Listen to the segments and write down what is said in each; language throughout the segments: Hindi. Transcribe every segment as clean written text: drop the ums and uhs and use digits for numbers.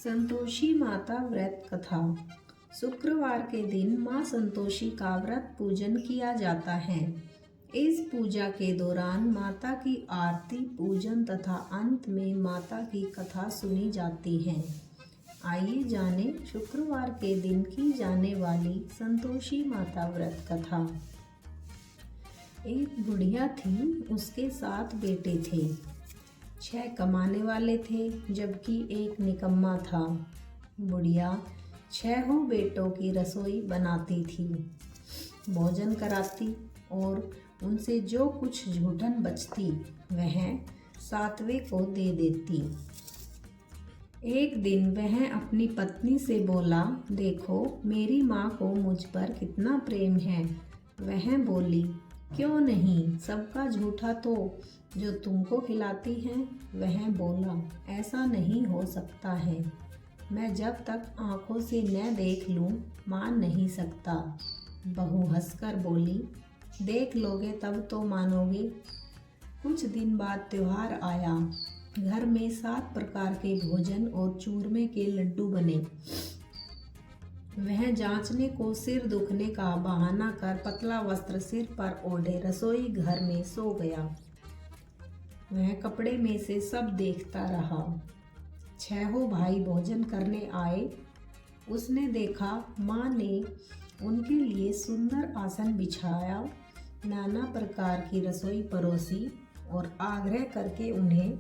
संतोषी माता व्रत कथा। शुक्रवार के दिन माँ संतोषी का व्रत पूजन किया जाता है। इस पूजा के दौरान माता की आरती पूजन तथा अंत में माता की कथा सुनी जाती है। आइए जाने शुक्रवार के दिन की जाने वाली संतोषी माता व्रत कथा। एक बुढ़िया थी, उसके 7 बेटे थे। 6 कमाने वाले थे जबकि एक निकम्मा था। बुढ़िया 6 बेटों की रसोई बनाती थी, भोजन कराती और उनसे जो कुछ झूठन बचती वह 7वें को दे देती। एक दिन वह अपनी पत्नी से बोला, देखो मेरी माँ को मुझ पर कितना प्रेम है। वह बोली, क्यों नहीं, सबका झूठा तो जो तुमको खिलाती हैं। वह बोला, ऐसा नहीं हो सकता है, मैं जब तक आंखों से न देख लूं मान नहीं सकता। बहू हंसकर बोली, देख लोगे तब तो मानोगे। कुछ दिन बाद त्योहार आया। घर में 7 प्रकार के भोजन और चूरमे के लड्डू बने। वह जांचने को सिर दुखने का बहाना कर पतला वस्त्र सिर पर ओढ़े रसोई घर में सो गया। वह कपड़े में से सब देखता रहा। 6 भाई भोजन करने आए। उसने देखा माँ ने उनके लिए सुंदर आसन बिछाया, नाना प्रकार की रसोई परोसी और आग्रह करके उन्हें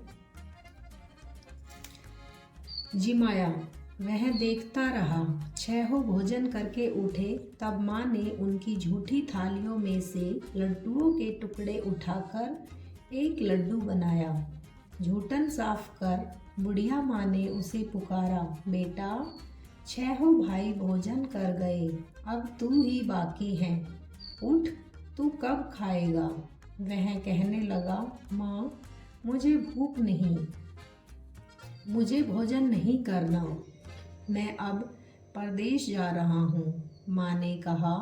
जिमाया। वह देखता रहा। 6 भोजन करके उठे तब माँ ने उनकी झूठी थालियों में से लड्डुओं के टुकड़े उठाकर एक लड्डू बनाया। झूठन साफ कर बुढ़िया माँ ने उसे पुकारा, बेटा 6 भाई भोजन कर गए, अब तू ही बाकी है, उठ, तू कब खाएगा। वह कहने लगा, माँ मुझे भूख नहीं, मुझे भोजन नहीं करना, मैं अब परदेश जा रहा हूँ। माँ ने कहा,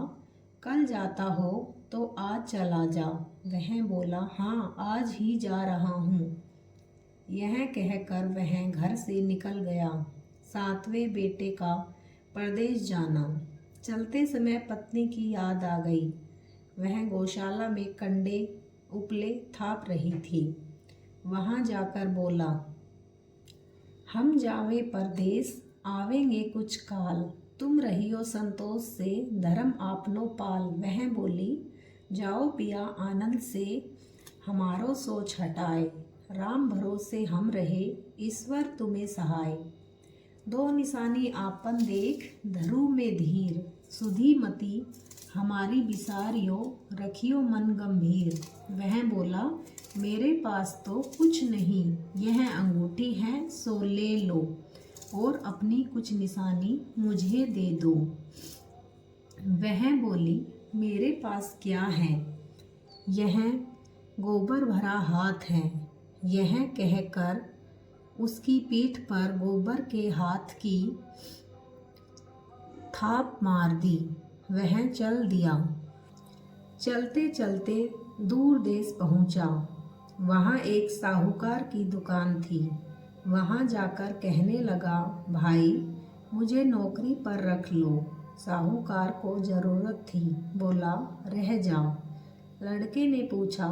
कल जाता हो तो आज चला जा। वह बोला, हाँ आज ही जा रहा हूँ। यह कहकर वह घर से निकल गया। 7वें बेटे का परदेश जाना। चलते समय पत्नी की याद आ गई। वह गौशाला में कंडे उपले थाप रही थी। वहाँ जाकर बोला, हम जावे परदेश, आवेंगे कुछ काल, तुम रहियो संतोष से, धर्म आपनो पाल। वह बोली, जाओ पिया आनंद से, हमारो सोच हटाए, राम भरोसे हम रहे, ईश्वर तुम्हें सहाय। 2 निशानी आपन देख, धरू में धीर, सुधी मती हमारी विसारियो, रखियो मन गंभीर। वह बोला, मेरे पास तो कुछ नहीं, यह अंगूठी है सो ले लो और अपनी कुछ निशानी मुझे दे दो। वह बोली, मेरे पास क्या है, यह गोबर भरा हाथ है। यह कहकर उसकी पीठ पर गोबर के हाथ की थाप मार दी। वह चल दिया। चलते चलते दूर देश पहुंचा। वहाँ एक साहूकार की दुकान थी। वहाँ जाकर कहने लगा, भाई मुझे नौकरी पर रख लो। साहूकार को ज़रूरत थी, बोला, रह जाओ। लड़के ने पूछा,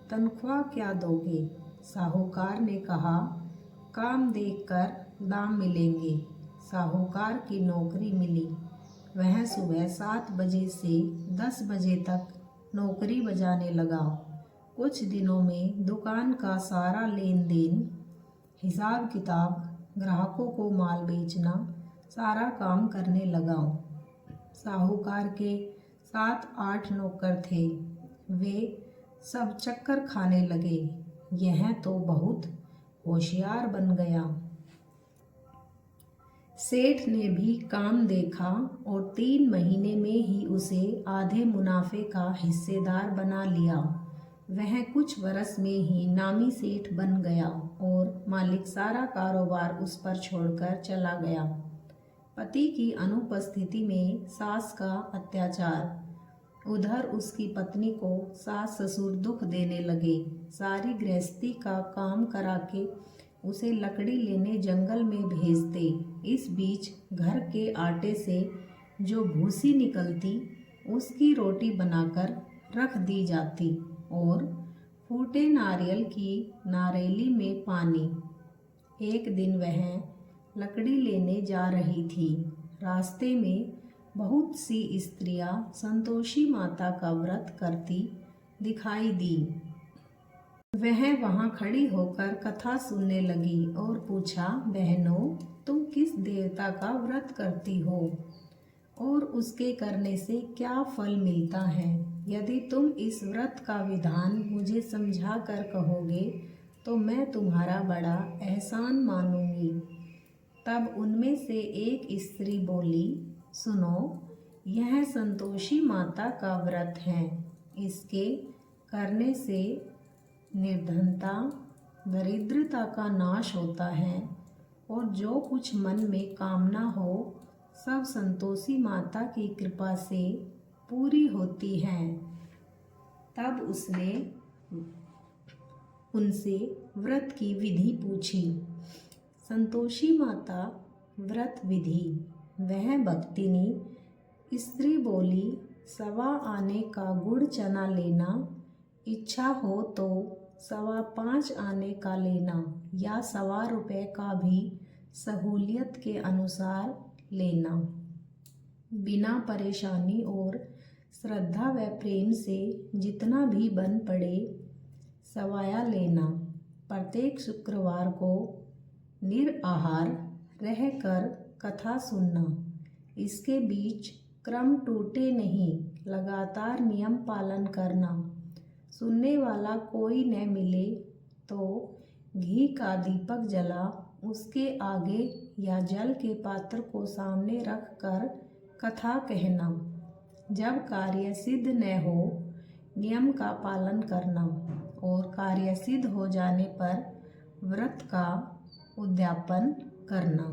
तनख्वाह क्या दोगे। साहूकार ने कहा, काम देखकर दाम मिलेंगे। साहूकार की नौकरी मिली। वह सुबह 7 बजे से 10 बजे तक नौकरी बजाने लगा। कुछ दिनों में दुकान का सारा लेन देन, हिसाब किताब, ग्राहकों को माल बेचना, सारा काम करने लगा। साहूकार के 7-8 नौकर थे। वे सब चक्कर खाने लगे, यह तो बहुत होशियार बन गया। सेठ ने भी काम देखा और 3 महीने में ही उसे आधे मुनाफे का हिस्सेदार बना लिया। वह कुछ बरस में ही नामी सेठ बन गया और मालिक सारा कारोबार उस पर छोड़कर चला गया। पति की अनुपस्थिति में सास का अत्याचार। उधर उसकी पत्नी को सास ससुर दुख देने लगे। सारी गृहस्थी का काम करा के उसे लकड़ी लेने जंगल में भेजते। इस बीच घर के आटे से जो भूसी निकलती उसकी रोटी बनाकर रख दी जाती और फूटे नारियल की नारेली में पानी। एक दिन वह लकड़ी लेने जा रही थी। रास्ते में बहुत सी स्त्रियां संतोषी माता का व्रत करती दिखाई दी। वह वहां खड़ी होकर कथा सुनने लगी और पूछा, बहनों, तुम किस देवता का व्रत करती हो और उसके करने से क्या फल मिलता है? यदि तुम इस व्रत का विधान मुझे समझा कर कहोगे तो मैं तुम्हारा बड़ा एहसान मानूंगी। तब उनमें से एक स्त्री बोली, सुनो, यह संतोषी माता का व्रत है। इसके करने से निर्धनता, दरिद्रता का नाश होता है और जो कुछ मन में कामना हो सब संतोषी माता की कृपा से पूरी होती है। तब उसने उनसे व्रत की विधि पूछी। संतोषी माता व्रत विधि। वह भक्तिनी स्त्री बोली, 1.25 आने का गुड़ चना लेना, इच्छा हो तो 5.25 आने का लेना या 1.25 रुपये का भी सहूलियत के अनुसार लेना। बिना परेशानी और श्रद्धा व प्रेम से जितना भी बन पड़े सवाया लेना। प्रत्येक शुक्रवार को निराहार रहकर कथा सुनना। इसके बीच क्रम टूटे नहीं, लगातार नियम पालन करना। सुनने वाला कोई न मिले तो घी का दीपक जला उसके आगे या जल के पात्र को सामने रख कर कथा कहना। जब कार्य सिद्ध न हो नियम का पालन करना और कार्य सिद्ध हो जाने पर व्रत का उद्यापन करना।